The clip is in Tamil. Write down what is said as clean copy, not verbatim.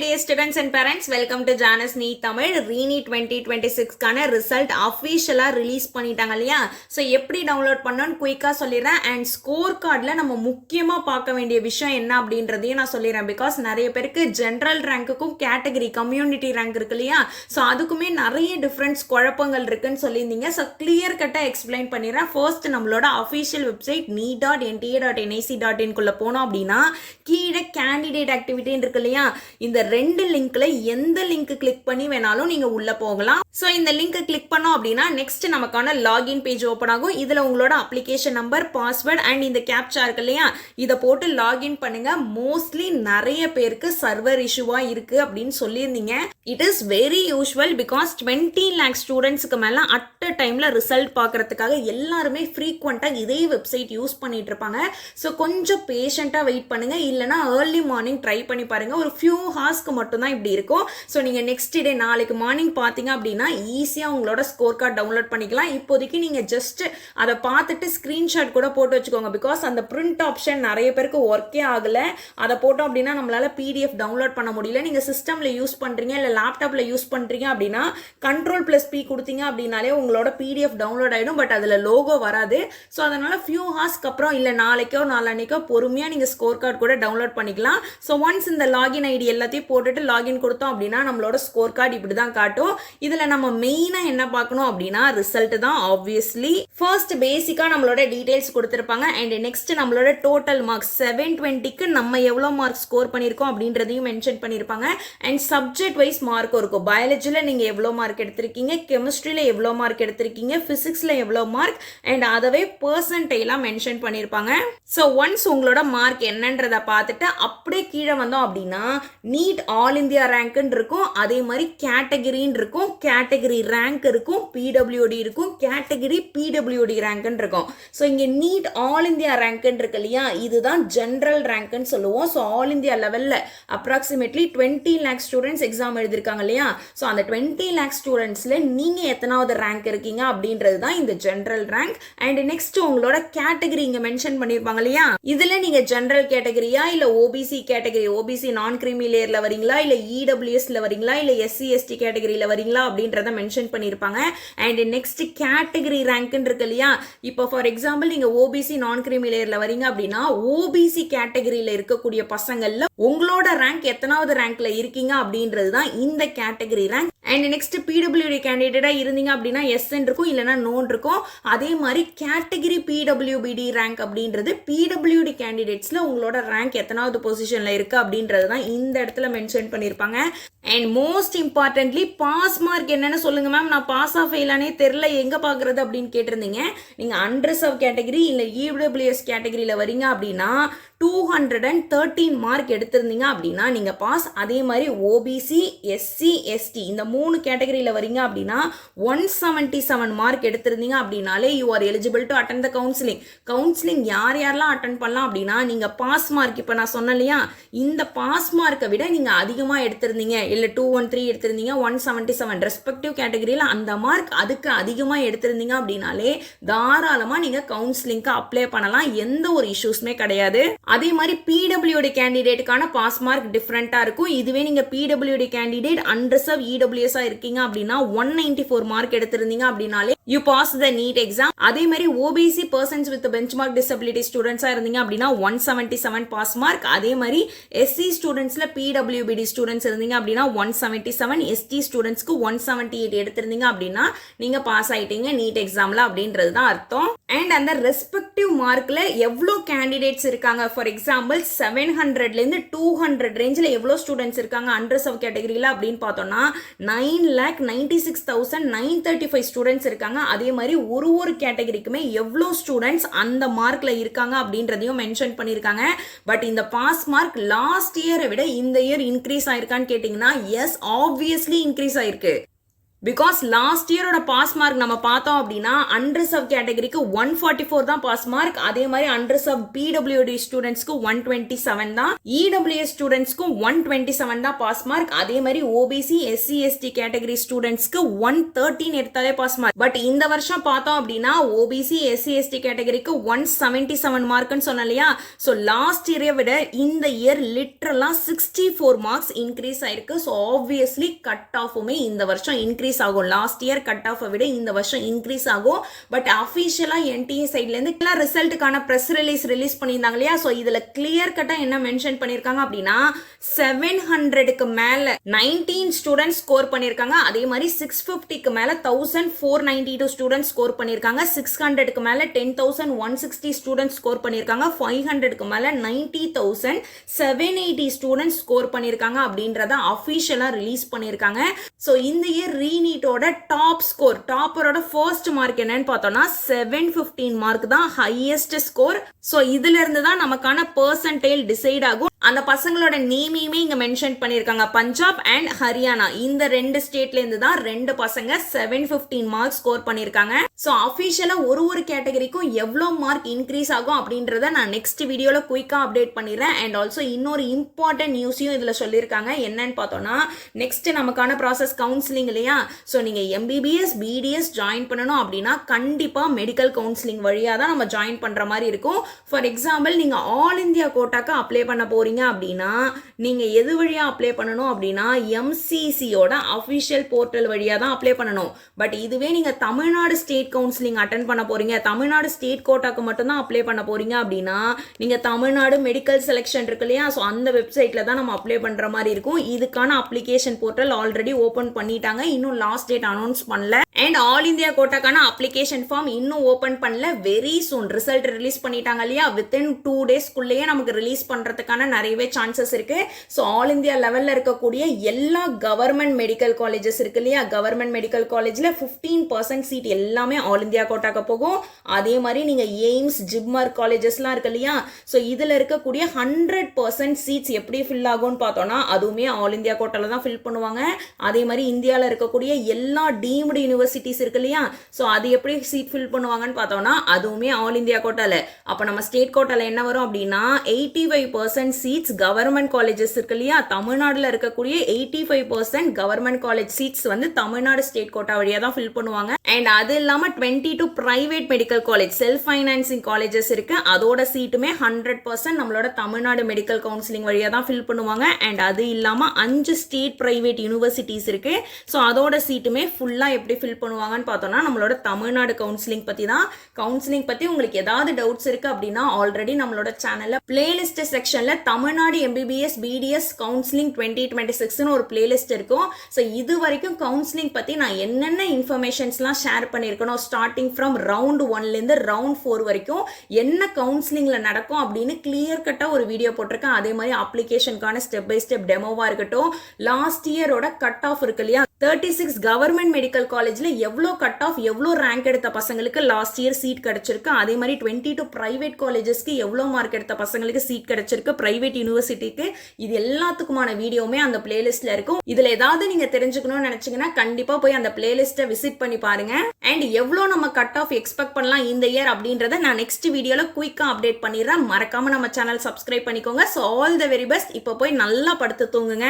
dear students and parents, welcome to Janice Neat Tamil. Re-NEET 2026 கான ரிசல்ட் அஃபிஷியலா ரிலீஸ் பண்ணிட்டாங்க இல்லையா? ஸோ எப்படி டவுன்லோட் பண்ணணும்னு குயிக்காக சொல்லிடுறேன். அண்ட் ஸ்கோர் கார்டில் நம்ம முக்கியமாக பார்க்க வேண்டிய விஷயம் என்ன அப்படின்றதையும் நான் சொல்லிடுறேன். பிகாஸ் நிறைய பேருக்கு ஜென்ரல் ரேங்க்குக்கும் கேட்டகரி கம்யூனிட்டி ரேங்க் இருக்கு இல்லையா? ஸோ அதுக்குமே நிறைய டிஃப்ரெண்ட்ஸ் குழப்பங்கள் இருக்குன்னு சொல்லியிருந்தீங்க. ஸோ கிளியர் கட்டாக எக்ஸ்பிளைன் பண்ணிடுறேன். ஃபர்ஸ்ட் நம்மளோட அஃபிஷியல் வெப்சைட் neet.nta.nic.in குள்ள போனோம் அப்படின்னா கீழே கேண்டிடேட் ஆக்டிவிட்டின்னு இருக்கு இல்லையா? இந்த ரெண்டு லிங்க்ல எந்த லிங்க் கிளிக் பண்ணி வேணாலும் நீங்க உள்ள போகலாம். சோ இந்த லிங்க் கிளிக் பண்ணோம் அப்படின்னா நெக்ஸ்ட் நமக்கான லாகின் பேஜ் ஓபன் ஆகும். இதுல உங்களோட அப்ளிகேஷன் நம்பர், பாஸ்வேர்ட் அண்ட் இந்த கேப்சா இருக்கு இல்லையா, இதை போட்டு லாகின் பண்ணுங்க. மோஸ்ட்லி நிறைய பேருக்கு சர்வர் இஷ்யூவா இருக்கு அப்படின்னு சொல்லியிருந்தீங்க. It is very usual because 20 lakh ஸ்டூடெண்ட்ஸ்க்கு மேல அட் அ டைம்ல ரிசல்ட் பார்க்கறதுக்காக எல்லாருமே ஃப்ரீக்வெண்டா இதே வெப்சைட் யூஸ் பண்ணிட்டு இருப்பாங்க. ஸோ கொஞ்சம் பேஷண்டா வெயிட் பண்ணுங்க. இல்லைன்னா ஏர்லி மார்னிங் ட்ரை பண்ணி பாருங்க. ஒரு ஃபியூ ஹார்ஸ்க்கு மட்டும் தான் இப்படி இருக்கும். ஸோ நீங்கள் நெக்ஸ்ட் டே நாளைக்கு மார்னிங் பார்த்தீங்க அப்படின்னா ஈஸியாக உங்களோட ஸ்கோர் கார்டு டவுன்லோட் பண்ணிக்கலாம். இப்போதைக்கு நீங்கள் ஜஸ்ட் அதை பார்த்துட்டு ஸ்க்ரீன்ஷாட் கூட போட்டு வச்சுக்கோங்க. பிகாஸ் அந்த பிரிண்ட் ஆப்ஷன் நிறைய பேருக்கு ஒர்க்கே ஆகலை. அதை போட்டோம் அப்படின்னா நம்மளால பிடிஎஃப் டவுன்லோட் பண்ண முடியல. நீங்கள் சிஸ்டமில் யூஸ் பண்ணுறீங்க இல்லை லேப்டாப்பில் யூஸ் பண்ணுறீங்க அப்படின்னா Ctrl+P கொடுத்தீங்க அப்படின்னாலே உங்களோட பிடிஎஃப் டவுன்லோட் ஆகிடும். பட் அதில் லோகோ வராது. ஸோ அதனால் ஃபியூ ஹார்ஸ்க்கு அப்புறம் இல்லை நாளைக்கோ நாளான்னைக்கோ பொறுமையாக நீங்கள் ஸ்கோர் கார்டு கூட டவுன்லோட் பண்ணிக்கலாம். ஸோ ஒன்ஸ் இந்த லாகின் ஐடி எல்லாத்தையும் போட்டுட்டு லாகின் கொடுத்தோம் அப்படின்னா நம்மளோட ஸ்கோர் கார்டு இப்படி தான் காட்டும். இதுல நம்ம மெயினா என்ன பார்க்கணும் அப்படின்னா ரிசல்ட் தான். ஆப்வியஸ்லி ஃபர்ஸ்ட் பேசிக்கா நம்மளோட டீடைல்ஸ் கொடுத்திருப்பாங்க. அண்ட் நெக்ஸ்ட் நம்மளோட டோட்டல் மார்க்ஸ் 720க்கு நம்ம எவ்வளவு மார்க் ஸ்கோர் பண்ணிருக்கோம் அப்படின்றதையும் மென்ஷன் பண்ணிருப்பாங்க. அண்ட் சப்ஜெக்ட் வைஸ் மார்க்கும் இருக்கும். பயாலஜில நீங்க எவ்வளவு மார்க் எடுத்திருக்கீங்க, கெமிஸ்ட்ரியில எவ்வளவு மார்க் எடுத்திருக்கீங்க, பிசிக்ஸ்ல எவ்வளவு மார்க், அண்ட் அதவே பெர்சன்டேஜா மென்ஷன் பண்ணிருப்பாங்க. ஸோ ஒன்ஸ் உங்களோட மார்க் என்னன்றதை பார்த்துட்டு அப்படியே கீழே வந்தோம் அப்படின்னா நீட் ஆல் இந்தியா ரேங்க்னு இருக்கும். அதே மாதிரி கேட்டகரின்னு இருக்கும், கேட்டகரி ரேங்க் இருக்கும், பிடபிள்யூடி இருக்கும், கேட்டகரி பிடபிள்யூடி ரேங்க்னு இருக்கும். ஸோ இங்கே நீட் ஆல் இந்தியா ரேங்க்னு இருக்கு இல்லையா, இதுதான் ஜென்ரல் ரேங்க்னு சொல்லுவோம். ஸோ ஆல் இந்தியா லெவலில் அப்ராக்சிமேட்லி 20 lakh ஸ்டூடெண்ட்ஸ் எக்ஸாம் எழுதிருக்காங்க இல்லையா? ஸோ அந்த 20 lakh ஸ்டூடெண்ட்ஸில் நீங்கள் எத்தனாவது ரேங்க் இருக்கீங்க அப்படின்றது தான் இந்த ஜென்ரல் ரேங்க். அண்ட் நெக்ஸ்ட் உங்களோட கேட்டகரி இங்கே மென்ஷன் பண்ணியிருப்பாங்க இல்லையா, இதில் நீங்கள் ஜென்ரல் கேட்டகரியா இல்லை OBC category, OBC non creamy லேயர்ல வரீங்களா இல்ல இடபிள்யூஎஸ்ல வரீங்களா இல்ல எஸ்சி எஸ்டி கேட்டகரியில வரீங்களா அப்படின்றத மென்ஷன் பண்ணிருப்பாங்க. அண்ட் நெக்ஸ்ட் கேட்டகரி ரேங்க்னு இருக்கு இல்லையா, இப்போ ஃபார் எக்ஸாம்பிள் நீங்க ஓபிசி நான் கிரீமி லேயர்ல வரீங்க அப்படின்னா ஓபிசி கேட்டகரியில இருக்கக்கூடிய பசங்கள்ல உங்களோட ரேங்க் எத்தனாவது ரேங்க்ல இருக்கீங்க அப்படின்றது தான் இந்த category rank. And next PWD கேண்டிடேட்டா இருந்தீங்க அப்படின்னா எஸ்என் இருக்கும் இல்லைன்னா நோன் இருக்கும். அதே மாதிரி கேட்டகரி பிடபிள்யூபிடி ரேங்க் அப்படின்றது பிடபிள்யூடி கேண்டிடேட்ஸ்ல உங்களோட ரேங்க் எத்தனாவது பொசிஷன்ல இருக்கு அப்படின்றது தான் இந்த இடத்துல மென்ஷன் பண்ணிருப்பாங்க. And most importantly pass mark என்னன்னு சொல்லுங்க மேம், நான் பாஸ் ஆஃப் ஃபெயிலானே தெரியல எங்க பாக்குறது அப்படின்னு கேட்டிருந்தீங்க. நீங்க அன்ரிசர்வ் கேட்டகரி இல்ல இடபிள்யூஎஸ் கேட்டகரியில வரீங்க அப்படின்னா 213 மார்க் எடுத்திருந்தீங்க அப்படின்னா நீங்க பாஸ். அதே மாதிரி ஓபிசி எஸ்சி எஸ்டி இந்த 3 கேட்டகரியில வரீங்க அப்படின்னா 177 மார்க் எடுத்திருந்தீங்க அப்படின்னாலே you are eligible to attend the counselling. Counselling யார் யாரெல்லாம் அட்டெண்ட் பண்ணலாம் அப்படின்னா நீங்க பாஸ் மார்க் இப்போ நான் சொன்னேன் இல்லையா, இந்த பாஸ் மார்க்கை விட நீங்க அதிகமா எடுத்திருந்தீங்க, இல்ல 213 எடுத்திருந்தீங்க, 177 ரெஸ்பெக்டிவ் கேட்டகரியில அந்த மார்க் அதுக்கு அதிகமா எடுத்திருந்தீங்க அப்படின்னாலே தாராளமா நீங்க கவுன்சிலிங்க்கு அப்ளை பண்ணலாம். எந்த ஒரு இஷ்யூஸ்மே கிடையாது. அதே மாதிரி பிடபிள்யூடி கேண்டிடேட்டுக்கான பாஸ் மார்க் டிஃப்ரெண்டா இருக்கும். இதுவே நீங்க பிடபிள்யூடி கேண்டிடேட் அன்ரிசர்வ் இடபிள்யூஎஸ் இருக்கீங்க அப்படின்னா 194 மார்க் எடுத்திருந்தீங்க அப்படின்னாலே you pass the NEET exam. அதே மாதிரி OBC persons with benchmark disability ஸ்டூடெண்ட்ஸா இருந்தீங்க அப்படின்னா 177 பாஸ் மார்க். அதே மாதிரி எஸ்சி ஸ்டூடெண்ட்ஸ்ல பிடபிள்யூபிடி ஸ்டூடெண்ட்ஸ் இருந்தீங்க அப்படின்னா 177, எஸ்டி ஸ்டூடெண்ட்ஸ்க்கு 178 எடுத்திருந்தீங்க அப்படின்னா நீங்க பாஸ் ஆயிட்டீங்க நீட் எக்ஸாம்ல அப்படின்றது தான் அர்த்தம். அண்ட் அந்த ரெஸ்பெக்டிவ் மார்க்ல எவ்வளவு கேண்டிடேட்ஸ் இருக்காங்க, ஃபார் எக்ஸாம்பிள் 700ல இருந்து 200 ரேஞ்சில் எவ்வளோ ஸ்டூடெண்ட்ஸ் இருக்காங்க அன்ரிசர்வ் கேட்டகரியில் அப்படின்னு பார்த்தோம்னா 9,96,935 ஸ்டூடெண்ட்ஸ் இருக்காங்க. அதே மாதிரி ஒரு கேட்டகரிக்குமே எவ்வளோ ஸ்டூடெண்ட்ஸ் அந்த மார்க்ல இருக்காங்க அப்படின்றதையும் மென்ஷன் பண்ணியிருக்காங்க. பட் இந்த பாஸ் மார்க் லாஸ்ட் இயரை விட இந்த இயர் இன்க்ரீஸ் ஆயிருக்கான்னு கேட்டிங்கன்னா எஸ், ஆப்வியஸ்லி இன்க்ரீஸ் ஆயிருக்கு. பிகாஸ் லாஸ்ட் இயரோட பாஸ் மார்க் நம்ம பார்த்தோம் அப்படின்னா அன்ரிசர்வ் கேட்டகரிக்கு 144 தான் பாஸ் மார்க், அதே மாதிரி அன்ரிசர்வ் பிடபிள்யூடி ஸ்டூடெண்ட்ஸ்க்கு 127 தான், இடபிள்யூஎஸ் ஸ்டூடெண்ட்ஸ்க்கும் 127 தான் பாஸ் மார்க், அதே மாதிரி ஓபிசி எஸ்சி எஸ்டி கேட்டகரி ஸ்டூடெண்ட்ஸ்க்கு 113 எடுத்தாலே பாஸ் மார்க். பட் இந்த வருஷம் பார்த்தோம் அப்படின்னா ஓபிசி எஸ்சி எஸ்டி கேட்டகரிக்கு 177 மார்க்னு சொன்னோம் இல்லையா. ஸோ லாஸ்ட் இயரை விட இந்த இயர் லிட்டரலா 64 மார்க்ஸ் இன்க்ரீஸ் ஆயிருக்கு. ஸோ ஆப்வியஸ்லி கட் ஆஃபுமே இந்த வருஷம் இன்க்ரீஸ் ஆகும். லாஸ்ட் இயர் கட் ஆஃப் விட இந்த வருஷம் இன்க்ரீஸ் ஆகும். பட் அபிஷியலா என்டிஏ சைட்ல இருந்து ரிசல்ட்டுக்கான பிரஸ் ரிலீஸ் பண்ணியிருந்தாங்க இல்லையா. ஸோ இதுல கிளியர் கட்டா என்ன மென்ஷன் பண்ணிருக்காங்க அப்படின்னா 700க்கு மேல 19 ஸ்டூடெண்ட்ஸ் ஸ்கோர் பண்ணிருக்காங்க. அதே மாதிரி 650க்கு மேல 1492 ஸ்டூடெண்ட்ஸ் ஸ்கோர் பண்ணிருக்காங்க. 600க்கு மேல 10,160 ஸ்டூடெண்ட்ஸ் ஸ்கோர் பண்ணிருக்காங்க. 500க்கு மேல 90,780 ஸ்டூடெண்ட்ஸ் ஸ்கோர் பண்ணிருக்காங்க அப்படின்றத அபிஷியலா ரிலீஸ் பண்ணிருக்காங்க. ஸோ இந்த இயர் ரீநீட்டோட டாப் ஸ்கோர், டாப்பரோட ஃபர்ஸ்ட் மார்க் என்னன்னு பார்த்தோம்னா 715 மார்க் தான் ஹையஸ்ட் ஸ்கோர். ஸோ இதுல இருந்து தான் நமக்கான பெர்சன்டைல் டிசைட் ஆகும். அந்த பசங்களோட நேமையுமே இங்க மென்ஷன் பண்ணிருக்காங்க. பஞ்சாப் அண்ட் ஹரியானா இந்த ரெண்டு ஸ்டேட்ல இருந்து தான் ரெண்டு பசங்க 715 மார்க் ஸ்கோர் பண்ணிருக்காங்க. ஸோ அபிஷியலா ஒரு கேட்டகரிக்கும் எவ்வளவு மார்க் இன்க்ரீஸ் ஆகும் அப்படின்றத நான் நெக்ஸ்ட் வீடியோல குயிக்கா அப்டேட் பண்ணிடுறேன். அண்ட் ஆல்சோ இன்னொரு இம்பார்ட்டன்ட் நியூஸையும் இதுல சொல்லியிருக்காங்க. என்னன்னு பார்த்தோம்னா நெக்ஸ்ட் நமக்கான ப்ராசஸ் கவுன்சிலிங் இல்லையா. ஸோ நீங்க எம்பிபிஎஸ் பிடிஎஸ் ஜாயின் பண்ணணும் அப்படின்னா கண்டிப்பா மெடிக்கல் கவுன்சிலிங் வழியா தான் நம்ம ஜாயின் பண்ற மாதிரி இருக்கும். ஃபார் எக்ஸாம்பிள் நீங்க ஆல் இந்தியா கோட்டாக்கு அப்ளை பண்ண போறீங்க அப்படின்னா நீங்க எது வழியா அப்ளை பண்ணணும் அப்படின்னா எம்சிசியோட அபிஷியல் போர்ட்டல் வழியா தான் அப்ளை பண்ணணும். பட் இதுவே நீங்க தமிழ்நாடு ஸ்டேட் கவுன்சிலிங் அட்டென்ட் பண்ண போறீங்க, தமிழ்நாடு ஸ்டேட் கோட்டாக்கு மட்டும் தான் அப்ளை பண்ண போறீங்க அப்படின்னா நீங்க தமிழ்நாடு மெடிக்கல் செலெக்ஷன் இருக்கு இல்லையா. ஸோ அந்த வெப்சைட்ல தான் நம்ம அப்ளை பண்ற மாதிரி இருக்கும். இதுக்கான அப்ளிகேஷன் போர்ட்டல் ஆல்ரெடி ஓபன் பண்ணிட்டாங்க, இன்னும் லாஸ்ட் டேட் அனௌன்ஸ் பண்ணல. அண்ட் ஆல் இந்தியா கோட்டாக்கான அப்ளிகேஷன் ஃபார்ம் இன்னும் ஓபன் பண்ணல. வெரி சூன் ரிசல்ட் ரிலீஸ் பண்ணிட்டாங்க இல்லையா. வித்தின் 2 டேஸ்க்குள்ளேயே நமக்கு ரிலீஸ் பண்றதுக்கான நிறையவே சான்சஸ் இருக்கு. ஸோ ஆல் இந்தியா லெவல்ல இருக்கக்கூடிய எல்லா கவர்மெண்ட் மெடிக்கல் காலேஜஸ் இருக்கு இல்லையா, கவர்மெண்ட் மெடிக்கல் காலேஜ்ல 15% சீட் எல்லாமே ஆல் இந்தியா கோட்டாக்கு போகும். அதே மாதிரி நீங்க எய்ம்ஸ் ஜிப்மர் காலேஜஸ்லாம் இருக்கு இல்லையா. ஸோ இதுல இருக்கக்கூடிய 100% சீட்ஸ் எப்படி ஃபில் ஆகும்னு பார்த்தோம்னா அதுவுமே ஆல் இந்தியா கோட்டால தான் ஃபில் பண்ணுவாங்க. அதே மாதிரி இந்தியாவில் இருக்கக்கூடிய எல்லா டீம்டு யூனிவர்சிட்டிஸ் இருக்கு இல்லையா. ஸோ அது எப்படி சீட் ஃபில் பண்ணுவாங்கன்னு பார்த்தோம்னா அதுவுமே ஆல் இந்தியா கோட்டால. அப்போ நம்ம ஸ்டேட் கோட்டால என்ன வரும் அப்படின்னா 85% சீட்ஸ் கவர்மெண்ட் காலேஜஸ் இருக்கு இல்லையா. தமிழ்நாடுல இருக்கக்கூடிய 85% கவர்மெண்ட் காலேஜ் சீட்ஸ் வந்து தமிழ்நாடு ஸ்டேட் கோட்டா வழியா தான் ஃபில் பண்ணுவாங்க. அண்ட் அது இல்லாம 22 private medical college self financing colleges இருக்கு, அதோட சீட்டுமே 100% நம்மளோட தமிழ்நாடு மெடிக்கல் கவுன்சிலிங் வழியா தான் ஃபில் பண்ணுவாங்க. அண்ட் அது இல்லாம 5 ஸ்டேட் பிரைவேட் யூனிவர்சிட்டிஸ் இருக்கு. ஸோ அதோட சீட்டுமே ஃபுல்லா எப்படி ஃபில் பண்ணுவாங்கன்னு பார்த்தோம்னா நம்மளோட தமிழ்நாடு கவுன்சிலிங் பத்தி தான். கவுன்சிலிங் பத்தி உங்களுக்கு ஏதாவது டவுட்ஸ் இருக்கு அப்படின்னா ஆல்ரெடி நம்மளோட சேனல்ல பிளேலிஸ்ட் செக்ஷன்ல தமிழ்நாடு எம்பிபிஎஸ் பிடிஎஸ் கவுன்சிலிங் 2026 ஒரு பிளேலிஸ்ட் இருக்கும். ஸோ இது வரைக்கும் கவுன்சிலிங் பத்தி நான் என்னென்ன இன்ஃபர்மேஷன்ஸ்லாம் ஷேர் பண்ணியிருக்கணும், ஸ்டார்டிங் ஃப்ரம் ரவுண்ட் 1லேருந்து ரவுண்ட் 4 வரைக்கும் என்ன கவுன்சிலிங்ல நடக்கும் அப்படின்னு கிளியர் கட்டா ஒரு வீடியோ போட்டிருக்கேன். அதே மாதிரி அப்ளிகேஷனுக்கான ஸ்டெப் பை ஸ்டெப் டெமோவா இருக்கட்டும், லாஸ்ட் இயரோட கட் ஆஃப் இருக்கு இல்லையா 36 கவர்மெண்ட் மெடிக்கல் காலேஜ்ல எவ்வளோ கட் ஆஃப் எவ்வளோ ரேங்க் எடுத்த பசங்களுக்கு லாஸ்ட் இயர் சீட் கிடைச்சிருக்கு, அதே மாதிரி 22 பிரைவேட் காலேஜஸ்க்கு எவ்வளோ மார்க் எடுத்த பசங்களுக்கு சீட் கிடைச்சிருக்கு, பிரைவேட் யூனிவர்சிட்டிக்கு, இது எல்லாத்துக்குமான வீடியோவுமே அந்த பிளேலிஸ்ட்ல இருக்கும். இதுல ஏதாவது நீங்க தெரிஞ்சுக்கணும்னு நினைச்சீங்கன்னா கண்டிப்பா போய் அந்த பிளேலிஸ்ட்டை விசிட் பண்ணி பாருங்க. அண்ட் எவ்வளோ நம்ம கட் ஆஃப் எக்ஸ்பெக்ட் பண்ணலாம் இந்த இயர் அப்படின்றத நான் நெக்ஸ்ட் வீடியோல குயிக்கா அப்டேட் பண்ணிடுறேன். மறக்காம நம்ம சேனல் சப்ஸ்கிரைப் பண்ணிக்கோங்க. So all the very best. இப்போ போய் நல்லா படுத்து தூங்குங்க.